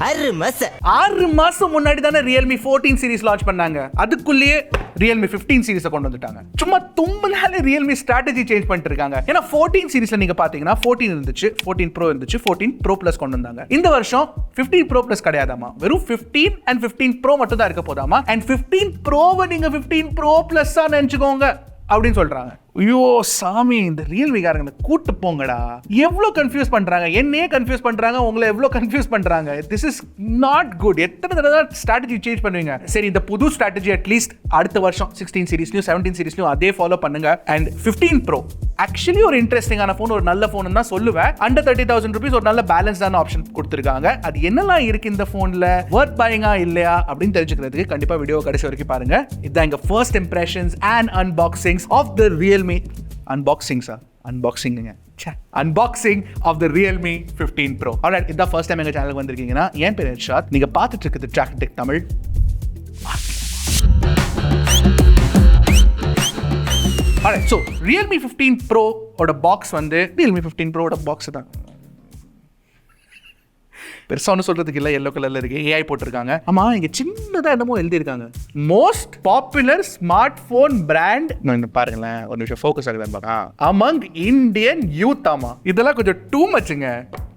6 மாசம் முன்னாடி தானே Realme 14 சீரிஸ் லான்ச் பண்ணாங்க. அதுக்குள்ளேயே Realme 15 சீரிஸை கொண்டு வந்துட்டாங்க. சும்மா தும்புனாலே Realme ஸ்ட்ராட்டஜி சேஞ்ச் பண்ணிட்டு இருக்காங்க. ஏன்னா 14 சீரிஸ்ல நீங்க பாத்தீங்கன்னா 14 இருந்துச்சு, 14 Pro இருந்துச்சு, 14 Pro Plus கொண்டு வந்தாங்க. இந்த வருஷம் 15 Pro Plus கிடையாதாமா, வெறும் 15 and 15 Pro மட்டும் தான் இருக்க போதாமா. and 15 Pro-வை நீங்க 15 Pro Plus ஆ நினைச்சுக்கோங்க அப்படின்னு சொல்றாங்க. ஐயோ சாமி, இந்த Realme காரங்களை கூட்டு போங்கடா. எவ்வளவு கன்ஃபியூஸ் பண்றாங்க, என்னையே கன்ஃபியூஸ் பண்றாங்க, உங்களை எவ்வளவு கன்ஃபியூஸ் பண்றாங்க. This is not good. எத்தனை தடவை ஸ்ட்ராட்டஜி சேஞ்ச் பண்ணுவீங்க? சரி, இந்த புது ஸ்ட்ராட்டஜி அட்லீஸ்ட் அடுத்த வருஷம் 16 சீரிஸ்லயும் 17 சீரிஸ்லயும் அதே ஃபாலோ பண்ணுங்க. அண்ட் 15 Pro ஆக்சுவலி ஒரு இன்ட்ரெஸ்டிங்கான ஃபோன், ஒரு நல்ல ஃபோன் தான் சொல்லுவேன். அண்டர் 30,000 rupees ஒரு நல்ல பேலன்ஸ்டான ஆப்ஷன் கொடுத்துருக்காங்க. அது என்னெல்லாம் இருக்கு இந்த ஃபோன்ல, வர்த் பையிங்கா இல்லையா அப்படின்னு தெரிஞ்சுக்கிறதுக்கு கண்டிப்பா வீடியோ கடைசி வரைக்கும் பாருங்க. இதுதான் எங்க first impressions and unboxings of the Realme unboxing of the Realme 15 Pro. Alright, இது தான் ஃபர்ஸ்ட் டைம் எங்க சேனலுக்கு வந்திருக்கீங்கன்னா என் பேர் ஹர்ஷாத். நீங்க பார்த்துட்டு இருக்குது Trakin Tech Tamil. Alright, so Realme 15 Pro ஓட பாக்ஸ் வந்து Realme 15 Pro ஓட பாக்ஸ் தான். பெருசா ஒன்று சொல்றதுக்கு இல்லை, எல்லோ கலர்ல இருக்கு, ஏஐ போட்டிருக்காங்க. ஆமா, இங்க சின்னதா என்னமோ எழுதியிருக்காங்க, most popular smart phone brand. பாருங்களேன், ஒரு நிமிஷம் ஃபோக்கஸ் ஆகுதான்னு பாருங்க. Among Indian youth. ஆமா, இதெல்லாம் கொஞ்சம் டூ மச்சுங்க,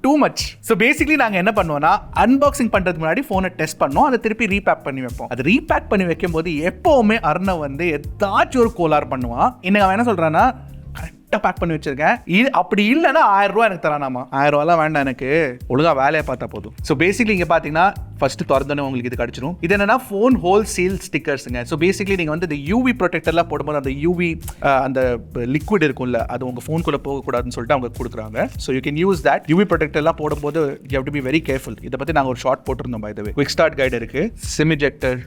டூ மச். ஸோ பேசிக்லி நாங்கள் என்ன பண்ணுவோம்னா, அன்பாக்சிங் பண்ணுறதுக்கு முன்னாடி ஃபோனை டெஸ்ட் பண்ணோம், அதை திருப்பி ரீபேக் பண்ணி வைப்போம். அது ரீபேக் பண்ணி வைக்கும் போது எப்போவுமே அர்ணவ் வந்து ஏதாச்சும் ஒரு கோளாறு பண்ணுவான். இன்னைக்கு அவன் என்ன சொல்றான்னா, பேக் பண்ணி வச்சிருக்கேன், இது அப்படி இல்லைன்னா 1000 ரூபாய் எனக்கு தரானாமா. 1000 ரூபாய்லாம் வேண்டாம், எனக்கு ஒழுங்கா வேலையை பார்த்தா போதும். ஸோ பேசிக்லி இங்கே பார்த்தீங்கன்னா ஃபர்ஸ்ட் திறந்தோன்னே உங்களுக்கு இது கிடைச்சிடும். இது என்னன்னா ஃபோன் ஹோல் சீல் ஸ்டிக்கர்ஸுங்க. ஸோ பேசிக்லி நீங்கள் வந்து இந்த யூவி ப்ரொடெக்டர்லாம் போடும்போது அந்த யூவி அந்த லிக்விட் இருக்கும்ல, அது உங்கள் ஃபோனுக்குள்ளே போகக்கூடாதுன்னு சொல்லிட்டு அவங்க கொடுக்குறாங்க. So you can use that. UV ப்ரொடெக்டர்லாம் போடும்போது you have to be very careful. இதை பற்றி நாங்கள் ஒரு ஷார்ட் போட்டிருந்தோம். By the way, quick start guide இருக்கு, சிம் இஜெக்டர்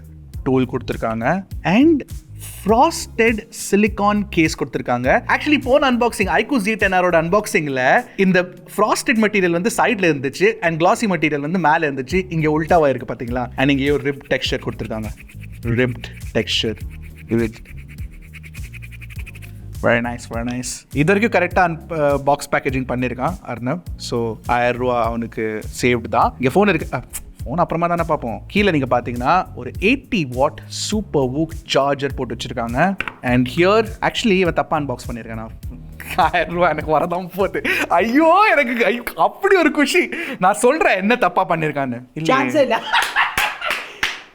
டூல் கொடுத்துருக்காங்க, அண்ட் ஃப்ராஸ்டட் சிலிகான் கேஸ் கொடுத்துருக்காங்க. Actually phone unboxing iQOO Z10R அன்பாக்சிங்ல இந்த ஃப்ராஸ்டட் மெட்டீரியல் வந்து சைட்ல இருந்துச்சு அண்ட் கிளாசி மெட்டீரியல் வந்து மேல இருந்துச்சு. இங்க உல்டாவா இருக்கு பாத்தீங்களா. அண்ட் இங்கே ஒரு ரிப் டெக்ஸ்சர் கொடுத்துருக்காங்க, rift texture. Very nice, very nice. இது வரைக்கும் கரெக்டாக பாக்ஸ் பேக்கேஜிங் பண்ணியிருக்கான் அர்ணவ். ஸோ 1000 ரூபா அவனுக்கு சேவ்டு தான். இங்கே ஃபோன் இருக்கு, ஃபோன் அப்புறமா தானே பார்ப்போம். கீழே நீங்கள் பார்த்தீங்கன்னா ஒரு 80 வாட் சூப்பர் வூக் சார்ஜர் போட்டு வச்சுருக்காங்க. அண்ட் ஹியர் ஆக்சுவலி இவன் தப்பாக அன்பாக்ஸ் பண்ணியிருக்கேன். நான் 1000 ரூபா எனக்கு வரதான் போகுது. ஐயோ, எனக்கு அப்படி ஒரு குஷி. நான் சொல்கிறேன் என்ன தப்பாக பண்ணியிருக்கான்னு. இல்லை,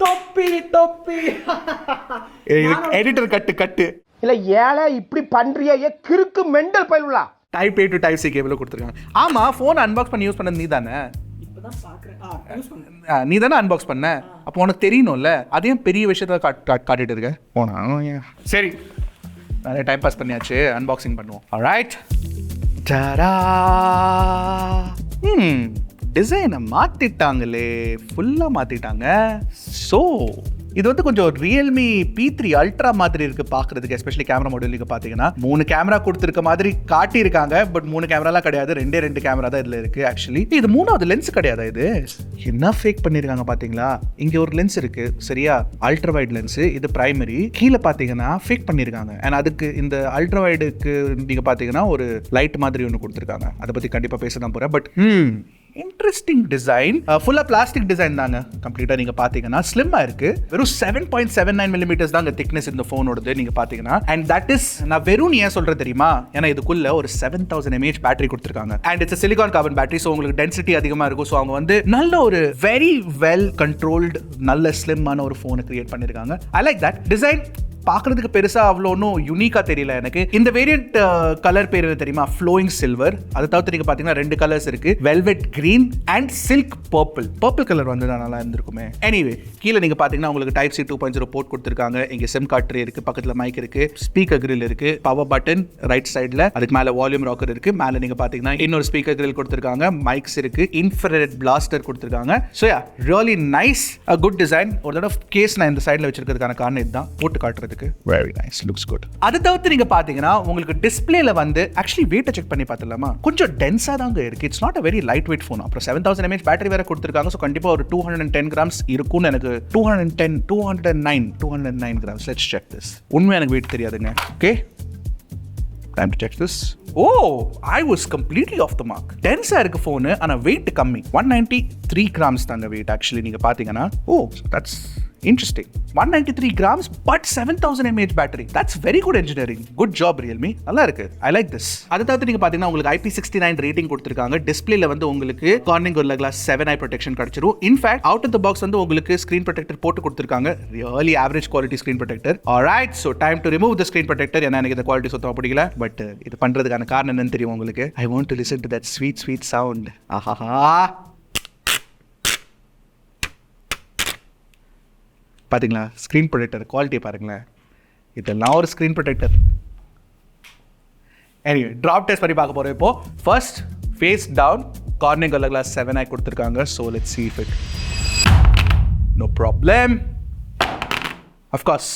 தொப்பி தொப்பி எடிட்டர் கட்டு இல்லை, ஏழை இப்படி பண்ணுறியா, கிறுக்கு மெண்டல் பயிலுலா. Type A to Type C cable கொடுத்துருக்காங்க. ஆமாம், ஃபோன் அன்பாக்ஸ் பண்ணி யூஸ் பண்ணது நீ தானே? நீ தானே அன்பாக்ஸ் பண்ண, அப்போ உனக்கு தெரியணும்ல. அதையும் பெரிய விஷயத்த காட்டிட்டு இருக்க போனா. சரி, நிறைய டைம் பாஸ் பண்ணியாச்சு, அன்பாக்சிங் பண்ணுவோம். ஆல்ரைட், டடா. டிசைனை மாத்திட்டாங்களே, ஃபுல்லா மாத்திட்டாங்க. ஸோ இது வந்து கொஞ்சம் Realme P3 Ultra மாதிரி இருக்கு பார்க்கறதுக்கு. எஸ்பெஷலி கேமரா மாடல் நீங்க பாத்தீங்கன்னா 3 கேமரா கொடுத்துருக்க மாதிரி காட்டியிருக்காங்க. பட் 3 கேமராலாம் கிடையாது, 2 கேமரா தான் இதுல இருக்கு. ஆக்சுவலி இது 3வது லென்ஸ் கிடையாது. இது என்ன ஃபேக் பண்ணிருக்காங்க பாத்தீங்களா. இங்க ஒரு லென்ஸ் இருக்கு சரியா, அல்ட்ரா வைட் லென்ஸ், இது பிரைமரி. கீழே பாத்தீங்கன்னா ஃபேக் பண்ணிருக்காங்க. அண்ட் அதுக்கு இந்த அல்ட்ரா வைடுக்கு நீங்க பாத்தீங்கன்னா ஒரு லைட் மாதிரி ஒன்று கொடுத்துருக்காங்க. அதை பத்தி கண்டிப்பா பேச தான் போறேன். பட் இன்ட்ரெஸ்டிங் டிசைன், ஃபுல்லா பிளாஸ்டிக் டிசைன் தாங்க. கம்ப்ளீட்டா நீங்க பாத்தீங்கன்னா ஸ்லிம்மா இருக்கு. வெறும் 7.79 mm தாங்க திக்னஸ் இந்த போனோடது நீங்க பாத்தீங்கன்னா. அண்ட் தட் இஸ், நான் வெறும் ஏன் சொல்றேன் தெரியுமா, ஏன்னா இதுக்குள்ள ஒரு 7000 mAh பேட்டரி கொடுத்துருக்காங்க. And it's silicon carbon battery. So உங்களுக்கு டென்சிட்டி அதிகமா இருக்கும். ஸோ அவங்க வந்து நல்ல ஒரு வெரி வெல் கண்ட்ரோல்டு நல்ல ஸ்லிம்மான ஒரு போனை கிரியேட் பண்ணிருக்காங்க. I like that design. பார்க்கறதுக்கு பெருசா அவ்வளோ ஒன்றும் யூனிக்கா தெரியல எனக்கு. இந்த வேரியன்ட் கலர் பேர் என்ன தெரியுமா, ஃப்ளோயிங் சில்வர். அதை தவிர்த்து நீங்க பாத்தீங்கன்னா 2 கலர்ஸ் இருக்கு, velvet green and silk purple. Purple colour வந்து நல்லா இருந்திருக்குமே. எனிவே, கீழே நீங்க பாத்தீங்கன்னா உங்களுக்கு Type C 2.0 போர்ட் கொடுத்துருக்காங்க. இங்க சிம் கார்ட் ட்ரே இருக்கு, பக்கத்துல மைக் இருக்கு, ஸ்பீக்கர் கிரில் இருக்கு, பவர் பட்டன் ரைட் சைடுல, அதுக்கு மேல வால்யூம் ராக்கர் இருக்கு. மேல நீங்க பாத்தீங்கன்னா இன்னொரு ஸ்பீக்கர் கிரில் கொடுத்துருக்காங்க, மைக்ஸ் இருக்கு, இன்ஃப்ராரெட் பிளாஸ்டர் கொடுத்துருக்காங்க. So yeah, really nice, a good design. ஒரு தடவை கேஸ் நான் இந்த சைடுல வச்சிருக்கிறதுக்கான காரணம் இதுதான், போட்டு காட்டுறது. Very nice, looks good. அது தவிர்த்து நீங்க பாத்தீங்கன்னா உங்களுக்கு டிஸ்ப்ளேல வந்து ஆக்சுவலி வெயிட்ட செக் பண்ணி பார்த்தலாமா, கொஞ்சம் டென்ஸா தாங்க இருக்கு. It's not a very lightweight phone. அப்புறம் 7000 mAh பேட்டரி வேற கொடுத்திருக்காங்க. சோ கண்டிப்பா ஒரு 210 grams இருக்கும்னு எனக்கு 209 grams. Let's check this. உண்மையா எனக்கு வெயிட் தெரியாதுங்க. Okay, Time to check this. Oh, I was completely off the mark. Dense இருக்கு phone ஆனா weight கம்மி. 193 grams தாங்க weight actually நீங்க பாத்தீங்கன்னா. Oh, that's interesting. 193 grams but 7000 mAh battery. That's very good engineering. Good job Realme. நல்லா இருக்கு. I like this. அது தவிர்த்து நீங்க பாத்தீங்கன்னா உங்களுக்கு IP69 rating கொடுத்திருக்காங்க. டிஸ்ப்ளேல வந்து உங்களுக்கு Corning Gorilla Glass 7 eye protection கிடைச்சிரும். In fact, out of the box வந்து உங்களுக்கு screen protector போட்டு கொடுத்திருக்காங்க. Really average quality screen protector. Alright, so time to remove the screen protector. ஏன்னா எனக்கு இந்த குவாலிட்டி சுத்தமா பிடிக்கல. பட் இது பண்றதுக்கான காரணம் என்னன்னு தெரியும் உங்களுக்கு. I want to listen to that sweet sound. ஆஹாஹா. பாத்தீங்களா ஸ்க்ரீன் ப்ரொடெக்டர் குவாலிட்டியை பாருங்களேன். இதெல்லாம் ஒரு screen protector. Anyway drop test பண்ணி பார்க்க போகிறோம். இப்போ first face down Corning Gorilla Glass 7 eye கொடுத்துருக்காங்க. So let's see if it no problem. Of course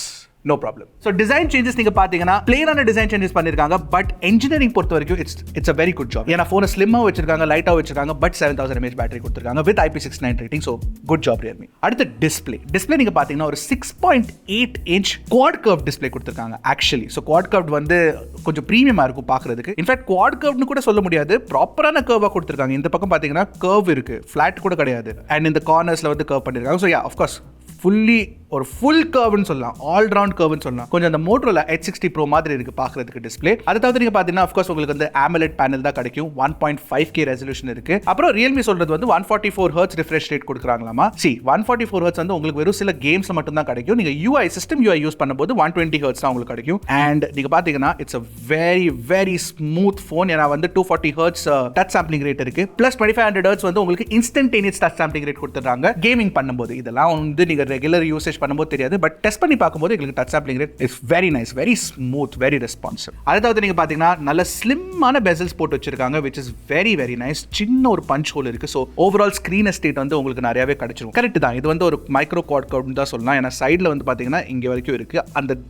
no problem. So design changes நீங்க பாத்தீங்கன்னா plain-ஆன design changes பண்ணிருக்காங்க. பட் engineering பொறுத்த வரைக்கும் it's a very good job. ஏன்னா phone slim-ஆ வச்சிருக்காங்க, light-ஆ வச்சிருக்காங்க, but 7000 mAh battery கொடுத்திருக்காங்க with IP69 rating. So good job Realme. அடுத்து display நீங்க பாத்தீங்கன்னா ஒரு 6.8 inch quad curve display கொடுத்திருக்காங்க actually. So quad curve வந்து கொஞ்சம் பிரீமியமா இருக்கும் பார்க்கிறதுக்கு. In fact quad curve கூட சொல்ல முடியாது, ப்ராப்பரான curve-ஆ கொடுத்திருக்காங்க. இந்த பக்கம் பாத்தீங்கன்னா curve இருக்கு, flat கூட கிடையாது. And இந்த corners-ல வந்து curve பண்ணிருக்காங்க. So yeah, of course fully ஒரு ஃபுல் கர்வ்னு சொல்லலாம், ஆல் ரவுண்ட் கர்வ்னு சொல்லலாம். கொஞ்சம் அந்த மோட்டரோல H60 Pro மாதிரி இருக்கு பார்க்கிறதுக்கு டிஸ்ப்ளே. அதை தவிர நீங்க பாத்தீங்கன்னா ஆஃப் கோர்ஸ் உங்களுக்கு வந்து AMOLED பேனல் தான் கிடைக்கும். 1.5K ரெசல்யூஷன் இருக்கு. அப்புறம் Realme சொல்றது வந்து 144 Hz ரிஃப்ரெஷ் ரேட் கொடுக்குறாங்களாமா. 144 Hz வந்து உங்களுக்கு வெறும் சில கேம்ஸ்ல மட்டும் தான் கிடைக்கும். நீங்க சிஸ்டம் UI யூஸ் பண்ணும்போது 120 Hz தான் உங்களுக்கு கிடைக்கும். அண்ட் நீங்க பாத்தீங்கன்னா it's a very very smooth phone. ஏன்னா வந்து 240 Hz டச் சாம்பிளிங் ரேட் இருக்கு. பிளஸ் 2500 Hz வந்து உங்களுக்கு இன்ஸ்டன்டேனியஸ் டச் சாம்பிளிங் ரேட் கொடுத்துறாங்க கேமிங் பண்ணும்போது. இதெல்லாம் வந்து நீங்க ரெகுலர் யூசேஜ் பண்ணும்போது தெரியாது, பட் டெஸ்ட் பண்ணி பார்க்கும்போது உங்களுக்கு touch sampling rate is very nice, very smooth, very responsive. அதாவது நீங்க பாத்தீங்கன்னா நல்ல ஸ்லிம்மான பெசல்ஸ் போட்டு வச்சிருக்காங்க, which is very very nice. சின்ன ஒரு பஞ்ச் ஹோல் இருக்கு. ஸோ ஓவரால் ஸ்கிரீன் எஸ்டேட் வந்து உங்களுக்கு நிறையவே கிடைச்சிரும். கரெக்ட் தான், இது வந்து ஒரு மைக்ரோ குவாட் கர்வ்னு தான் சொல்லலாம். ஏன்னா சைடில் வந்து பாத்தீங்கன்னா இங்கே வரைக்கும் இருக்கு. அந்த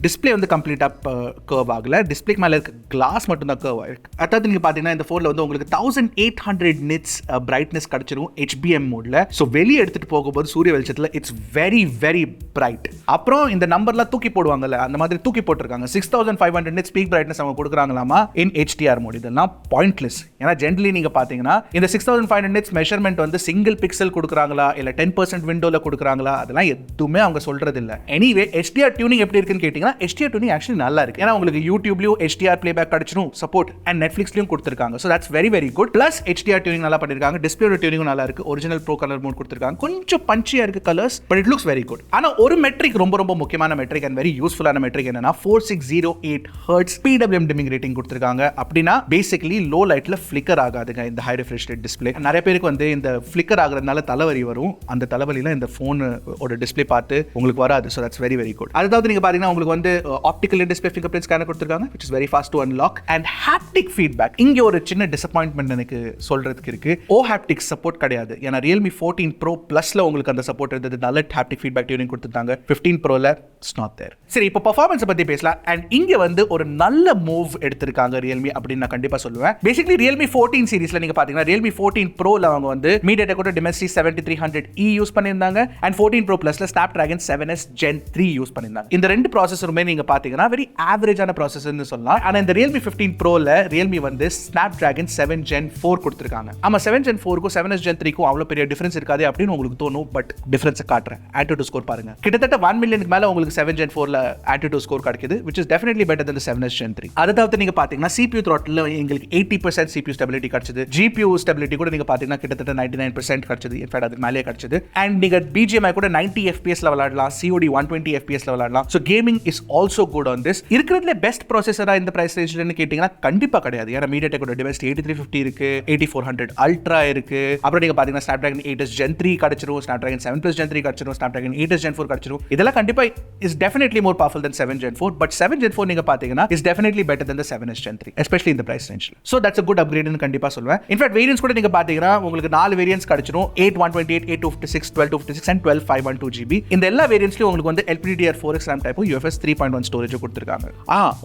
டிஸ்பிளே வந்து கம்ப்ளீட்டாக கர்வ் ஆகலை. டிஸ்பிளேக்கு மேலே இருக்க கிளாஸ் மட்டும் தான் கர்வ் ஆயிருக்கு. அதாவது நீங்கள் பார்த்தீங்கன்னா இந்த ஃபோனில் வந்து உங்களுக்கு 1800 nits பிரைட்னஸ் கிடச்சிரும் HBM மோடில். ஸோ வெளியே எடுத்துகிட்டு போகும்போது சூரிய வெளிச்சத்தில் இட்ஸ் வெரி வெரி பிரைட். அப்புறம் இந்த நம்பர்லாம் தூக்கி போடுவாங்கல்ல, அந்த மாதிரி தூக்கி போட்டிருக்காங்க. 6500 nits பீக் பிரைட்னஸ் அவங்க கொடுக்குறாங்களாமா இன் HDR மோட். இதெல்லாம் பாயிண்ட்லெஸ். ஏன்னா ஜென்ரலி நீங்கள் பார்த்தீங்கன்னா இந்த 6500 nits மெஷர்மெண்ட் வந்து சிங்கிள் பிக்சல் கொடுக்குறாங்களா இல்லை 10% விண்டோவில் கொடுக்குறாங்களா, அதெல்லாம் எதுவுமே அவங்க சொல்றது இல்லை. எனிவே HDR டியூனிங் எப்படி இருக்குன்னு கேட்டீங்கன்னா HDR tuning actually நல்லா இருக்கு. ஏன்னா உங்களுக்கு யூடியூப்லயும் HDR playback கிடைச்சிரும் சப்போர்ட் அண்ட் நெட்ஃபிளிக்ஸ்லயும் கொடுத்திருக்காங்க. So that's very very good. Plus HDR tuning நல்லா பண்ணிருக்காங்க. டிஸ்ப்ளேயோட டியூனிங்கும் நல்லா இருக்கு. ஒரிஜினல் ப்ரோ கலர் மோட் கொடுத்திருக்காங்க. கொஞ்சம் பஞ்சியா இருக்கு colours, but it looks very good. ஆனா ஒரு மெட்ரிக் ரொம்ப ரொம்ப முக்கியமான மெட்ரிக் அண்ட் வெரி யூஸ்ஃபுல்லான மெட்ரிக் என்னன்னா 4608 Hz PWM dimming rating கொடுத்திருக்காங்க. அப்படின்னா பேசிக்கலி லோ லைட்ல ஃபிளிக்கர் ஆகாதுங்க இந்த ஹை ரிஃப்ரெஷ் ரேட் டிஸ்ப்ளே. நிறைய பேருக்கு வந்து இந்த ஃபிளிக்கர் ஆகுறதுனால தலைவலி வரும். அந்த தலைவலியில இந்த போனோட டிஸ்ப்ளே பார்த்து உங்களுக்கு வராது. So that's very very good. அதாவது நீங்க பாத்தீங்கன்னா உங்களுக்கு வந்து optical display finger print scanner கொடுத்திருக்காங்க, which is very fast to unlock and haptic feedback. இங்க ஒரு சின்ன டிசப்பாயின்ட்மென்ட் எனக்கு சொல்றதுக்கு இருக்கு. haptic சப்போர்ட் கிடையாது. ஏன்னா Realme 14 Pro Plusல உங்களுக்கு அந்த சப்போர்ட் இருந்தது. நல்ல haptic feedback டியூனிங் கொடுத்திருந்தாங்க. 15 Proல it's not there. சரி, இப்போ பெர்ஃபார்மன்ஸ் பத்தி பேசலாம். அண்ட் இங்க வந்து ஒரு நல்ல மூவ் எடுத்திருக்காங்க Realme அப்படின்னு நான் கண்டிப்பா சொல்லுவேன். பேசிக்கலி Realme 14 சீரிஸ்ல நீங்க பாத்தீங்கன்னா Realme 14 Proல அவங்க வந்து MediaTek Dimensity 7300E யூஸ் பண்ணிருந்தாங்க. And 14 Pro Plusல Snapdragon 7S Gen 3 use பண்ணிருந்தாங்க. இந்த ரெண்டு ப்ராசஸருமே நீங்க பாத்தீங்கன்னா வெரி ஆவரேஜான ப்ராசஸர்னு சொல்லலாம். ஆனா இந்த Realme 15 Proல Realme வந்து Snapdragon 7 Gen 4 கொடுத்திருக்காங்க. ஆமா, 7 Gen 4க்கும் 7S Gen 3க்கும் அவ்வளவு பெரிய டிஃபரன்ஸ் இருக்காது அப்படின்னு உங்களுக்கு தோணும். பட் டிஃபரன்ஸ் காட்டுறேன். Antutu ஸ்கோர் பாருங்க. கிட்டத்தட்ட 1 மில்லியனுக்கு மேல உங்களுக்கு 7 Gen 4ல Antutu ஸ்கோர் கிடைக்குது, which is definitely better than the 7S Gen 3. அதாவது நீங்க பாத்தீங்கன்னா CPU throttle எங்களுக்கு 80% CPU ஸ்டெபிலிட்டி கிடைச்சது. GPU ஸ்டெபிலிட்டி கூட நீங்க பாத்தீங்கன்னா கிட்டத்தட்ட 99% கிடைச்சது. இன்ஃபேக்ட் அதுக்கு மேலே கிடைச்சது. அண்ட் நீங்க BGMI கூட 90 FPS ல விளையாடலாம், COD 120 FPS ல விளையாடலாம். So gaming is also good on this. இருக்கிறதுல பெஸ்ட் ப்ராசஸரா இந்த பிரைஸ் ரேஞ்ச்லன்னு கேட்டீங்கன்னா கண்டிப்பா கிடையாது. ஏன்னா MediaTek Dimensity 8350 இருக்கு, 8400 Ultra இருக்கு. அப்புறம் நீங்க பாத்தீங்கன்னா Snapdragon 8S Gen 3 கிடைச்சிரும், Snapdragon 7 Plus Gen 3 கிடைச்சிரும், Snapdragon 8S Gen 4 கிடைச்சிரும். இதெல்லாம் கண்டிப்பா is definitely more powerful than 7 Gen 4, but 7 Gen 4 நீங்க பாத்தீங்கன்னா is definitely better than the 7S Gen 3, especially in the price range. So that's a good upgrade ன்னு கண்டிப்பா சொல்லுவேன். In fact variants கூட நீங்க பாத்தீங்கன்னா உங்களுக்கு 4 வேரியன்ட்ஸ் கிடைச்சிரும். 8 128, 8 256, 12 256 and 12 512 GB. இந்த எல்லா வேரியன்ட்ஸ்லயும் உங்களுக்கு வந்து LPDDR4X RAM type கேப்பும் UFS 3.1 storage கொடுத்துருக்காங்க.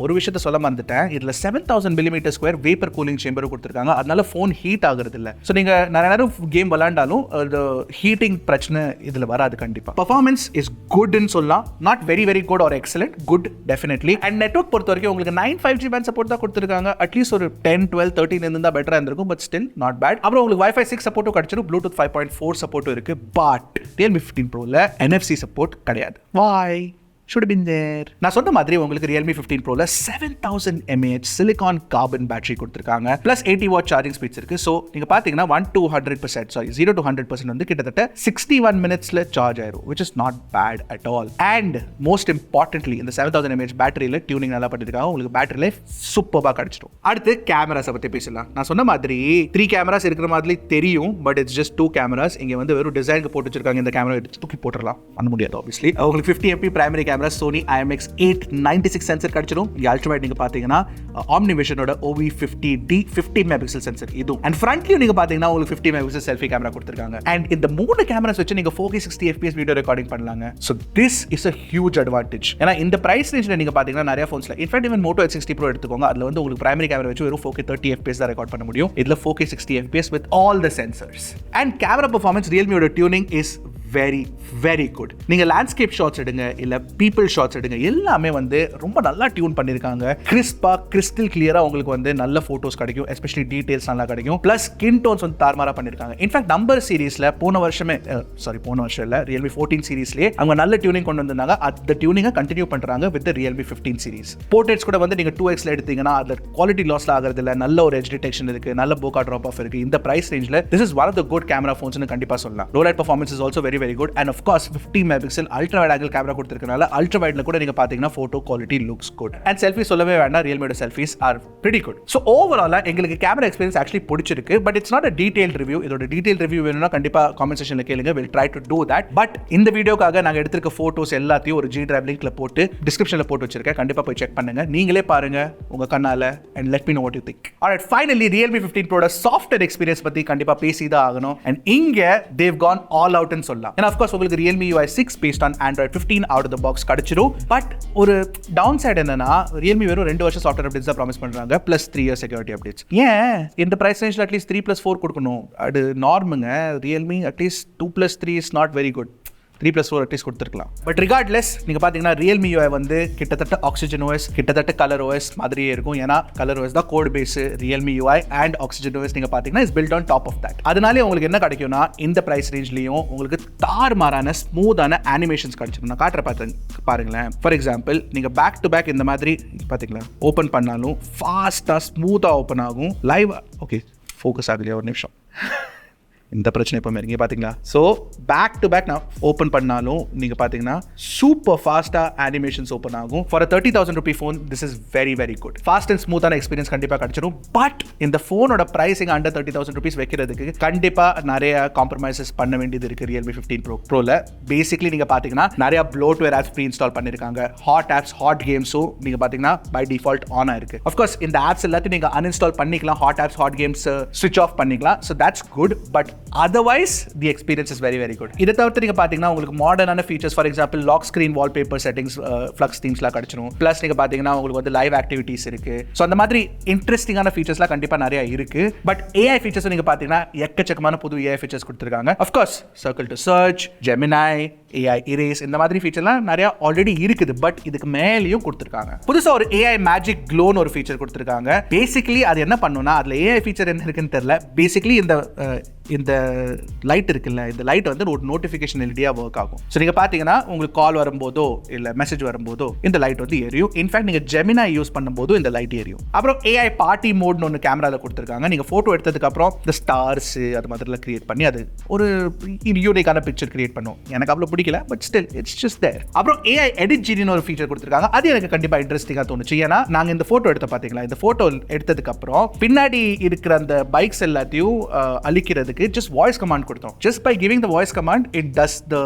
ஒரு விஷயத்த சொல்ல மறந்துட்டேன், இதுல 7000 mm² வேப்பர் கூலிங் சேம்பரும் கொடுத்துருக்காங்க. அதனால ஃபோன் ஹீட் ஆகுறது இல்ல. ஸோ நீங்க நிறைய நேரம் கேம் விளையாண்டாலும் ஹீட்டிங் பிரச்சனை இதுல வராது. கண்டிப்பா பர்ஃபார்மன்ஸ் இஸ் குட்னு சொல்லலாம். Not very very good or excellent, good definitely. And network பொறுத்த வரைக்கும் உங்களுக்கு 9 5G பேண்ட் சப்போர்ட் தான் கொடுத்துருக்காங்க. அட்லீஸ்ட் ஒரு 10 12 13 இருந்தா பெட்டரா இருந்திருக்கும், பட் ஸ்டில் நாட் பேட். அப்புறம் உங்களுக்கு Wi-Fi 6 சப்போர்ட்டும் கிடைச்சிரும், Bluetooth 5.4 சப்போர்ட்டும் இருக்கு. பட் Realme 15 Proல NFC சப்போர்ட் கிடையாது. Why? Should have been there. நான் சொன்ன மாதிரி உங்களுக்கு Realme 15 Proல 7000 mAh சிலிகான் கார்பன் பேட்டரி கொடுத்துருக்காங்க. ப்ளஸ் 80 வாட் சார்ஜிங் ஸ்பீட்ஸ் இருக்கு. ஸோ நீங்க பாத்தீங்கன்னா 0 to 100% வந்து கிட்டத்தட்ட 61 மினிட்ஸ்ல சார்ஜ் ஆயிரும், which is not bad at all. And most importantly, இந்த 7000 mAh பேட்டரியில டியூனிங் நல்லா பண்ணிருக்காங்க. உங்களுக்கு பேட்டரி லைஃப் சூப்பரா கிடைச்சிடும். அடுத்து கேமராஸை பத்தி பேசலாம். நான் சொன்ன மாதிரி 3 கேமராஸ் இருக்கிற மாதிரி தெரியும், பட் இட்ஸ் ஜஸ்ட் 2 கேமராஸ். இங்க வந்து வெறும் டிசைனுக்கு போட்டு வச்சிருக்காங்க. இந்த கேமரா எடுத்து தூக்கி போட்டுடலாம், பண்ண முடியாது ஆப்வியஸ்லி. உங்களுக்கு 50 MP primary camera Sony IMX896 sensor கிடைச்சிரும். இங்க அல்ட்ராவைட் நீங்க பாத்தீங்கன்னா Omnivisionோட OV50D 50 மெகாபிக்சல் சென்சர் இதுவும். அண்ட் ஃப்ரண்ட்லயும் நீங்க பாத்தீங்கன்னா உங்களுக்கு 50 மெகாபிக்சல் செல்ஃபி கேமரா கொடுத்திருக்காங்க. அண்ட் இந்த 3 கேமராஸ் வச்சு நீங்க 4K 60 FPS வீடியோ ரெக்கார்டிங் பண்ணலாங்க. So this is a huge advantage. ஏன்னா இந்த பிரைஸ் ரேஞ்ச்ல நீங்க பாத்தீங்கன்னா நிறைய ஃபோன்ஸ்ல, in fact even Moto X60 Pro எடுத்துக்கோங்க, அதுல வந்து உங்களுக்கு பிரைமரி கேமரா வச்சு வெறும் 4K 30 FPS தான் ரெக்கார்ட் பண்ண முடியும். இதுல 4K 60 FPS with all the sensors. And camera performance, Realmeோட tuning is very very good. நீங்க லேண்ட்ஸ்கேப் ஷாட்ஸ் எடுங்க இல்ல பீப்பிள் ஷாட்ஸ் எடுங்க, எல்லாமே வந்து ரொம்ப நல்லா டியூன் பண்ணிருக்காங்க. கிறிஸ்பா கிறிஸ்டல் கிளியரா உங்களுக்கு வந்து நல்ல போட்டோஸ் கிடைக்கும், எஸ்பெஷலி டீடைல்ஸ் நல்லா கிடைக்கும். பிளஸ் ஸ்கின் டோன்ஸ் வந்து தாறுமாறா பண்ணிருக்காங்க. இன்ஃபேக்ட் நம்பர் சீரிஸ்ல போன வருஷம் இல்ல Realme 14 சீரிஸ்லயே அவங்க நல்ல டியூனிங் கொண்டு வந்தாங்க. அந்த டியூனிங்கை கண்டினியூ பண்றாங்க வித் Realme 15 சீரிஸ். போர்ட்ரேட்ஸ் கூட வந்து நீங்க 2x ல எடுத்தீங்கன்னா அதுல குவாலிட்டி லாஸ்ல ஆகிறது இல்ல, நல்ல ஒரு எட்ஜ் டிடெக்ஷன் இருக்கு, நல்ல போகா டிராப் ஆஃப் இருக்கு. இந்த பிரைஸ் ரேஞ்ச்ல this is one of the good camera ஃபோன்ஸ்னு கண்டிப்பா சொல்லலாம். Low light performance is also very good. And of course 50 megapixel ultra wide angle camera கொடுத்திருக்கனால அல்ட்ரா வைட்ல கூட நீங்க பாத்தீங்கன்னா photo quality looks good. And selfie சொல்லவே வேண்டாம், Realmeோட selfies are pretty good. So overall எங்களுக்கு கேமரா எக்ஸ்பீரியன்ஸ் ஆக்சுவலி பிடிச்சிருக்கு. But it's not a detailed review. இதோட டீடைல் ரிவ்யூ வேணும்னா கண்டிப்பா கமெண்ட் செக்ஷன்ல கேளுங்க. we'll try to do that. But இந்த வீடியோக்காக நாங்க எடுத்திருக்க போட்டோஸ் எல்லாத்தையும் ஒரு G Drive லிங்க்ல போட்டு டிஸ்கிரிப்ஷன்ல போட்டு வச்சிருக்கேன். கண்டிப்பா போய் செக் பண்ணுங்க, நீங்களே பாருங்க உங்க கண்ணால. and let me know what you think. Alright, finally Realme 15 Proட சாஃப்ட்வேர் எக்ஸ்பீரியன்ஸ் பத்தி கண்டிப்பா பேசிதான் ஆகணும். and இங்க they've gone all out ன்னு சொல்லலாம். and of course உங்களுக்கு Realme UI 6 based on Android 15 out of the box கிடைச்சிரும். பட் ஒரு டவுன் சைடு என்னன்னா, Realme வெறும் 2 வருஷம் சாஃப்ட்வேர் அப்டேட்ஸ் தான் ப்ராமிஸ் பண்றாங்க, பிளஸ் 3 இயர் செக்யூரிட்டி அப்டேட்ஸ். ஏன் இந்த பிரைஸ் ரேஞ்ச்ல அட்லீஸ்ட் 3+4 கொடுக்கணும்? அது நார்முங்க. Realme at least 2+3 is not very good. 3+4 at least கொடுத்துருக்கலாம். பட் ரிகார்ட்லெஸ் நீங்க பாத்தீங்கன்னா Realme UI வந்து கிட்டத்தட்ட Oxygen OS கிட்டத்தட்ட Color OS மாதிரியே இருக்கும். ஏன்னா Color OS தான் code base. Realme UI and Oxygen OS நீங்க பாத்தீங்கன்னா is built on top of that. அதனாலே உங்களுக்கு என்ன கிடைக்கும்னா, இந்த பிரைஸ் ரேஞ்ச்லயும் உங்களுக்கு தாறுமாறான ஸ்மூத்தான அனிமேஷன்ஸ் கிடைச்சிடும். நான் காட்டுற பாருங்களேன். ஃபார் எக்ஸாம்பிள் நீங்க பேக் டு பேக் இந்த மாதிரி பாத்தீங்களா ஓபன் பண்ணாலும் ஃபாஸ்டா ஸ்மூத்தா ஓபன் ஆகும். லைவ் ஓகே ஃபோக்கஸ் ஆகலையா ஒரு நிமிஷம். இந்த பிரச்சனை எப்பவுமே இருக்கீங்க பாத்தீங்களா? ஸோ பேக் டு பேக் நான் ஓப்பன் பண்ணாலும் நீங்க பாத்தீங்கன்னா சூப்பர் ஃபாஸ்டா அனிமேஷன்ஸ் ஓப்பன் ஆகும். For 30,000 rupee phone this is very very good. Fast and ஸ்மூத்தான எக்ஸ்பீரியன்ஸ் கண்டிப்பா கிடைச்சிடும். பட் இந்த ஃபோனோட பிரைசிங் அண்டர் 30,000 rupees வைக்கிறதுக்கு கண்டிப்பா நிறைய காம்ப்ரமைசஸ் பண்ண வேண்டியது இருக்கு. Realme 15 Proல பேசிக்லி நீங்க பாத்தீங்கன்னா நிறைய ப்ளோட்வேர் ஆப்ஸ் ப்ரீ இன்ஸ்டால் பண்ணிருக்காங்க. ஹாட் ஆப்ஸ் ஹாட் கேம்ஸும் நீங்க பாத்தீங்கன்னா பை டிஃபால்ட் ஆன் ஆயிருக்கு. அஃப்கோர்ஸ் இந்த ஆப்ஸ் எல்லாத்தையும் நீங்க அன்இன்ஸ்டால் பண்ணிக்கலாம், ஹாட் ஆப்ஸ் ஹாட் கேம்ஸ் ஸ்விட்ச் ஆஃப் பண்ணிக்கலாம். So that's good. But otherwise the experience is very very good. இத தவிர்த்து நீங்க பாத்தீங்கன்னா உங்களுக்கு மாடர்னான features, for example lock screen wallpaper settings, flux தீம்ஸ்லாம் கிடைச்சிடும். பிளஸ் நீங்க பாத்தீங்கன்னா உங்களுக்கு வந்து லைவ் ஆக்டிவிட்டீஸ் இருக்கு. ஸோ அந்த மாதிரி இன்ட்ரெஸ்டிங்கான ஃபீச்சர்ஸ்லாம் கண்டிப்பா நிறைய இருக்கு. பட் AI ஃபீச்சர்ஸ் நீங்க பாத்தீங்கன்னா எக்கச்சக்கமான புது AI ஃபீச்சர்ஸ் கொடுத்துருக்காங்க. Of course circle to search, Gemini, AI erase இந்த மாதிரி ஃபீச்சர்லாம் நிறைய ஆல்ரெடி இருக்குது. பட் இதுக்கு மேலேயும் கொடுத்துருக்காங்க. புதுசா ஒரு AI மேஜிக் க்ளோன்னு ஒரு ஃபீச்சர் கொடுத்துருக்காங்க. பேசிக்கலி அது என்ன பண்ணுன்னா, அதுல AI ஃபீச்சர் என்ன இருக்குன்னு தெரியல. பேசிக்கலி இந்த லைட் இருக்குல்ல, இந்த லைட் வந்து ஒரு நோட்டிஃபிகேஷன் எல்இடியா ஒர்க் ஆகும். ஸோ நீங்க பாத்தீங்கன்னா உங்களுக்கு கால் வரும்போதோ இல்ல மெசேஜ் வரும்போதோ இந்த லைட் வந்து எரியும். இன்ஃபேக்ட் நீங்க ஜெமினா யூஸ் பண்ணும்போது இந்த லைட் எரியும். அப்புறம் AI பார்ட்டி மோட்னு ஒன்று கேமரால கொடுத்துருக்காங்க. நீங்க போட்டோ எடுத்ததுக்கு அப்புறம் இந்த ஸ்டார்ஸ் அது மாதிரிலாம் கிரியேட் பண்ணி அது ஒரு யூனிக்கான பிக்சர் கிரியேட் பண்ணும். எனக்கு அவ்வளவு பிடிக்கல, பட் ஸ்டில் இட்ஸ் ஜஸ்ட் தேர். அப்புறம் AI எடிட் ஜிடின்னு ஒரு ஃபீச்சர் கொடுத்துருக்காங்க. அது எனக்கு கண்டிப்பா இன்ட்ரெஸ்டிங்கா தோணுச்சு. ஏன்னா நாங்க இந்த போட்டோ எடுத்த பாத்தீங்களா, இந்த போட்டோ எடுத்ததுக்கு அப்புறம் பின்னாடி இருக்கிற அந்த பைக்ஸ் எல்லாத்தையும் அழிக்கிறது பண்றதுக்கு just voice command கொடுத்தோம். Just by giving the voice command it does the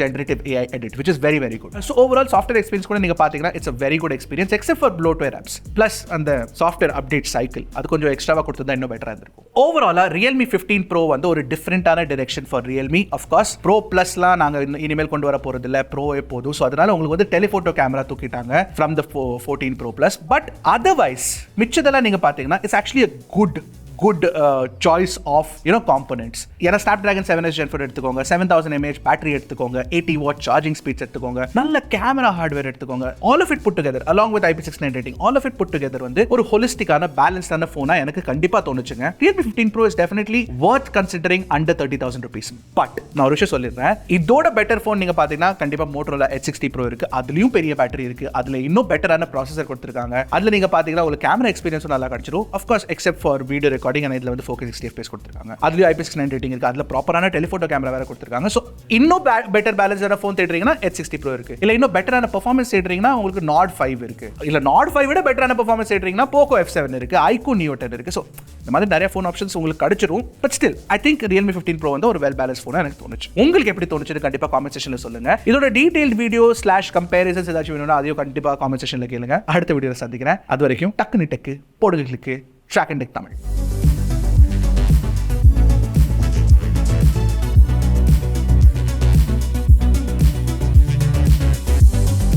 generative AI edit, which is very very good. So overall software experience கூட நீங்க பாத்தீங்கன்னா it's a very good experience except for bloatware apps plus அந்த software update cycle அது கொஞ்சம் எக்ஸ்ட்ராவா கொடுத்தா இன்னும் பெட்டரா இருந்திருக்கும். ஓவராலா Realme 15 Pro வந்து ஒரு டிஃபரெண்டான direction for Realme. of course Pro Plusலாம் நாங்க இனிமேல் கொண்டு வர போறது இல்ல, Pro எப்போதும். ஸோ அதனால உங்களுக்கு வந்து டெலிஃபோட்டோ கேமரா தூக்கிட்டாங்க from the 14 Pro Plus. But otherwise மிச்சதெல்லாம் நீங்க பாத்தீங்கன்னா it's actually a good choice of components. ஏன்னா Snapdragon 7s Gen 4 எடுத்துக்கோங்க, 7000 mAh பேட்டரி எடுத்துக்கோங்க, 80 watt சார்ஜிங் ஸ்பீட்ஸ் எடுத்துக்கோங்க, நல்ல கேமரா ஹார்ட்வேர் எடுத்துக்கோங்க. all of it put together along with IP69 rating, all of it put together வந்து ஒரு ஹோலிஸ்டிக்கான பேலன்ஸ்டான ஃபோனா எனக்கு கண்டிப்பா தோணுச்சுங்க. Realme 15 Pro is definitely worth considering under 30,000 rupees. But நான் ஒரு விஷயம் சொல்லிடுறேன், இதோட பெட்டர் ஃபோன் நீங்க பாத்தீங்கன்னா கண்டிப்பா Motorola H60 Pro இருக்கு. அதுலயும் பெரிய பேட்டரி இருக்கு, அதுல இன்னும் பெட்டரான ப்ராசஸர் கொடுத்திருக்காங்க. அதுல நீங்க பாத்தீங்கன்னா உங்களுக்கு கேமரா எக்ஸ்பீரியன்ஸும் நல்லா கிடைச்சிரும். of course except for video recording and இதுல வந்து 4K 60 FPS கொடுத்திருக்காங்க. அதுலயும் IP69 rating இருக்கு, அதுல ப்ராப்பரான டெலிஃபோட்டோ கேமரா வேற கொடுத்திருக்காங்க. சோ இன்னும் பெட்டர் பேலன்ஸ்டான ஃபோன் தேடுறீங்கன்னா H60 Pro இருக்கு. இல்ல இன்னும் பெட்டரான பெர்ஃபார்மன்ஸ் தேடுறீங்கன்னா உங்களுக்கு Nord 5 இருக்கு. இல்ல Nord 5 விட பெட்டரான பெர்ஃபார்மன்ஸ் தேடுறீங்கன்னா Poco F7 இருக்கு, iQOO Neo 10 இருக்கு. சோ இந்த மாதிரி நிறைய ஃபோன் ஆப்ஷன்ஸ் உங்களுக்கு கிடைச்சிரும். But still I think Realme 15 Pro வந்து ஒரு வெல் பேலன்ஸ் ஃபோனா எனக்கு தோணுச்சு. உங்களுக்கு எப்படி தோணுச்சுன்னு கண்டிப்பா காமெண்ட் செக்ஷன்ல சொல்லுங்க. இதோட டீடைல்ட் வீடியோ /கம்பேரிசன்ஸ் ஏதாச்சும் வேணும்னா அதையும் கண்டிப்பா காமெண்ட் செக்ஷன்ல கேளுங்க. அடுத்த வீடியோல சந்திக்கிறேன். அது வரைக்கும் டக்குனு டெக்கு போடுகளுக்கு Trakin தமிழ்.